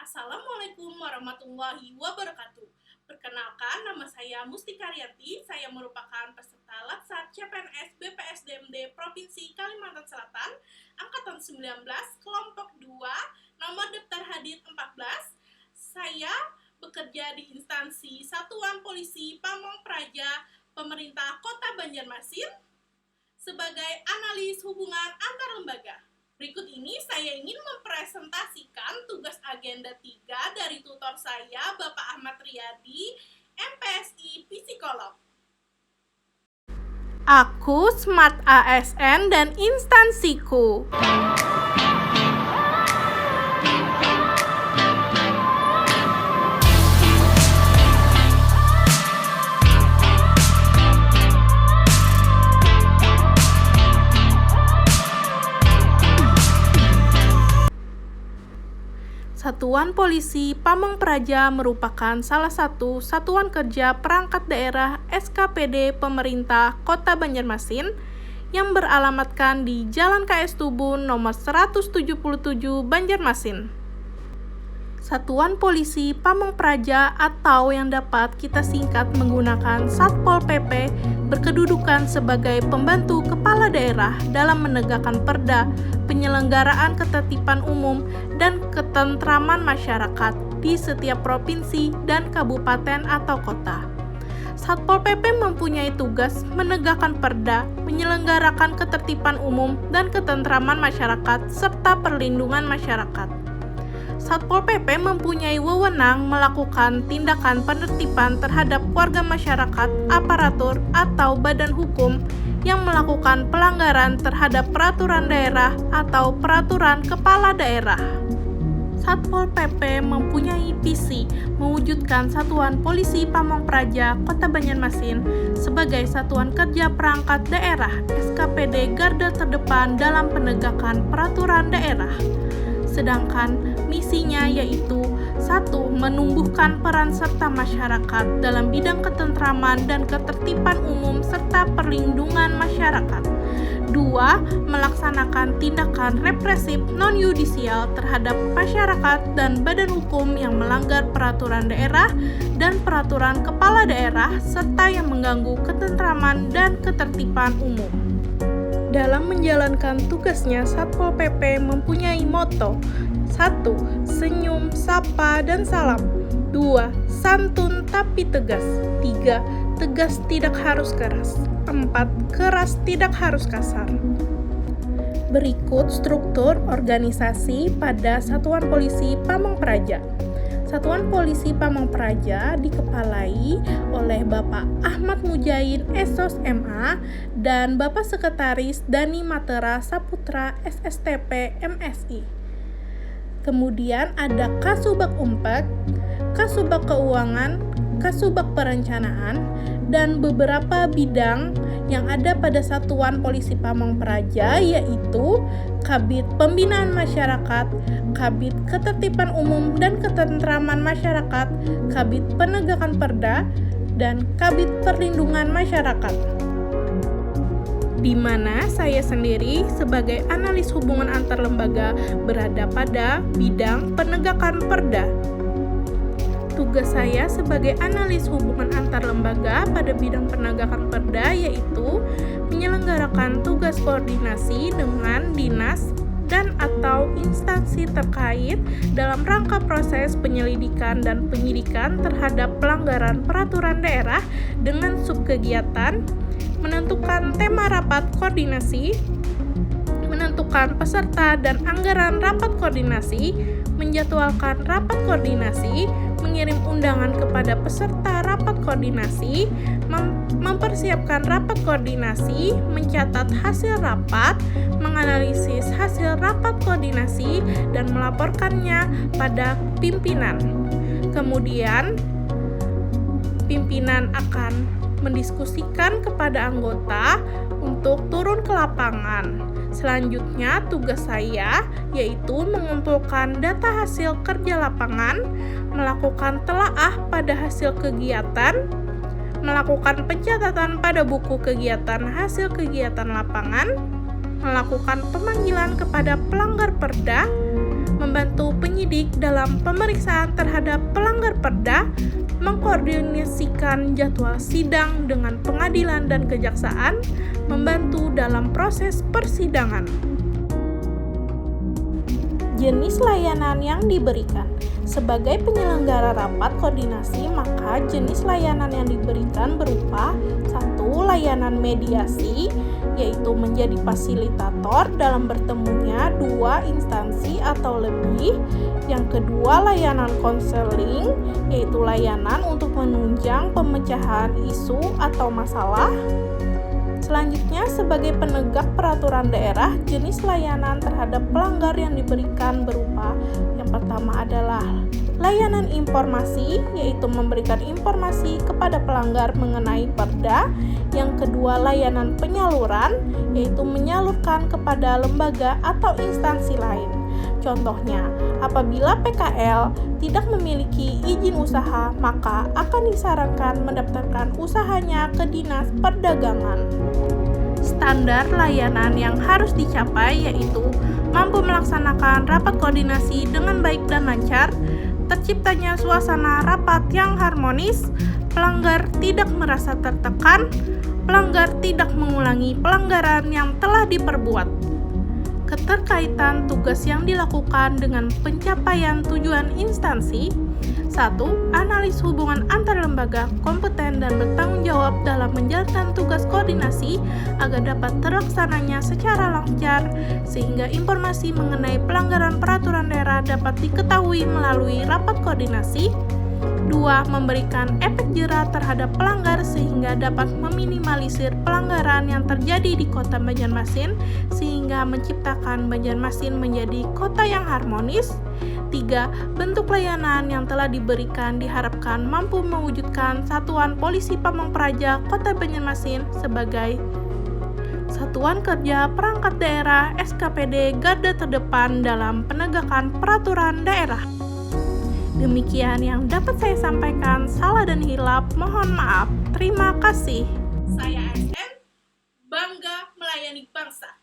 Assalamualaikum warahmatullahi wabarakatuh. Perkenalkan, nama saya Mustika Rianti. Saya merupakan peserta Latsar CPNS BPSDMD Provinsi Kalimantan Selatan, Angkatan 19, Kelompok 2, nomor daftar hadir 14. Saya bekerja di instansi Satuan Polisi Pamong Praja, Pemerintah Kota Banjarmasin, sebagai analis hubungan antar lembaga. Berikut ini saya ingin mempresentasikan tugas agenda 3 dari tutor saya, Bapak Ahmad Riyadi, MPSI Psikolog. Aku Smart ASN dan instansiku. Satuan Polisi Pamong Praja merupakan salah satu satuan kerja perangkat daerah SKPD pemerintah Kota Banjarmasin yang beralamatkan di Jalan KS Tubun nomor 177 Banjarmasin. Satuan Polisi Pamong Praja atau yang dapat kita singkat menggunakan Satpol PP berkedudukan sebagai pembantu kepala daerah dalam menegakkan perda, penyelenggaraan ketertiban umum, dan ketentraman masyarakat di setiap provinsi dan kabupaten atau kota. Satpol PP mempunyai tugas menegakkan perda, menyelenggarakan ketertiban umum dan ketentraman masyarakat, serta perlindungan masyarakat. Satpol PP mempunyai wewenang melakukan tindakan penertiban terhadap warga masyarakat, aparatur, atau badan hukum yang melakukan pelanggaran terhadap peraturan daerah atau peraturan kepala daerah. Satpol PP mempunyai visi mewujudkan Satuan Polisi Pamong Praja Kota Banjarmasin sebagai satuan kerja perangkat daerah SKPD garda terdepan dalam penegakan peraturan daerah. Sedangkan misinya yaitu 1. Menumbuhkan peran serta masyarakat dalam bidang ketentraman dan ketertiban umum serta perlindungan masyarakat. 2. Melaksanakan tindakan represif non-yudisial terhadap masyarakat dan badan hukum yang melanggar peraturan daerah dan peraturan kepala daerah serta yang mengganggu ketentraman dan ketertiban umum. Dalam menjalankan tugasnya, Satpol PP mempunyai moto 1. Senyum, sapa, dan salam. 2. Santun tapi tegas. 3. Tegas tidak harus keras. 4. Keras tidak harus kasar. Berikut struktur organisasi pada Satuan Polisi Pamong Praja. Satuan Polisi Pamong Praja dikepalai oleh Bapak Ahmad Mujain SOS MA dan Bapak Sekretaris Dani Matera Saputra SSTP MSI. Kemudian ada Kasubag Umpek, Kasubag Keuangan, Kasubag Perencanaan, dan beberapa bidang yang ada pada Satuan Polisi Pamong Praja yaitu Kabid Pembinaan Masyarakat, Kabid Ketertiban Umum dan Ketentraman Masyarakat, Kabid Penegakan Perda, dan Kabid Perlindungan Masyarakat. Di mana saya sendiri sebagai analis hubungan antar lembaga berada pada bidang penegakan perda. Tugas saya sebagai analis hubungan antar lembaga pada bidang penegakan perda yaitu menyelenggarakan tugas koordinasi dengan dinas dan atau instansi terkait dalam rangka proses penyelidikan dan penyidikan terhadap pelanggaran peraturan daerah dengan subkegiatan menentukan tema rapat koordinasi, menentukan peserta dan anggaran rapat koordinasi, menjadwalkan rapat koordinasi, mengirim undangan kepada peserta rapat koordinasi, mempersiapkan rapat koordinasi, mencatat hasil rapat, menganalisis hasil rapat koordinasi, dan melaporkannya pada pimpinan. Kemudian, pimpinan akan mendiskusikan kepada anggota untuk turun ke lapangan. Selanjutnya, tugas saya yaitu mengumpulkan data hasil kerja lapangan, melakukan telaah pada hasil kegiatan, melakukan pencatatan pada buku kegiatan hasil kegiatan lapangan, melakukan pemanggilan kepada pelanggar perda, membantu penyidikan penyidik dalam pemeriksaan terhadap pelanggar Perda, mengkoordinasikan jadwal sidang dengan pengadilan dan kejaksaan, membantu dalam proses persidangan. Jenis layanan yang diberikan. Sebagai penyelenggara rapat koordinasi, maka jenis layanan yang diberikan berupa 1. Layanan mediasi, yaitu menjadi fasilitator dalam bertemunya dua instansi atau lebih. Yang kedua, layanan konseling, yaitu layanan untuk menunjang pemecahan isu atau masalah. Selanjutnya, sebagai penegak peraturan daerah, jenis layanan terhadap pelanggar yang diberikan berupa yang pertama adalah layanan informasi, yaitu memberikan informasi kepada pelanggar mengenai Perda. Yang kedua, layanan penyaluran, yaitu menyalurkan kepada lembaga atau instansi lain. Contohnya, apabila PKL tidak memiliki izin usaha, maka akan disarankan mendaftarkan usahanya ke Dinas Perdagangan. Standar layanan yang harus dicapai yaitu mampu melaksanakan rapat koordinasi dengan baik dan lancar, terciptanya suasana rapat yang harmonis, pelanggar tidak merasa tertekan, pelanggar tidak mengulangi pelanggaran yang telah diperbuat. Keterkaitan tugas yang dilakukan dengan pencapaian tujuan instansi. 1. Analis hubungan antar lembaga kompeten dan bertanggung jawab dalam menjalankan tugas koordinasi agar dapat terlaksananya secara lancar, sehingga informasi mengenai pelanggaran peraturan daerah dapat diketahui melalui rapat koordinasi. 2. Memberikan efek jera terhadap pelanggar sehingga dapat meminimalisir pelanggaran yang terjadi di Kota Banjarmasin sehingga menciptakan Banjarmasin menjadi kota yang harmonis. 3. Bentuk layanan yang telah diberikan diharapkan mampu mewujudkan Satuan Polisi Pamong Praja Kota Banjarmasin sebagai satuan kerja perangkat daerah SKPD garda terdepan dalam penegakan peraturan daerah. Demikian yang dapat saya sampaikan, salah dan hilaf mohon maaf. Terima kasih. Saya ASN, bangga melayani bangsa.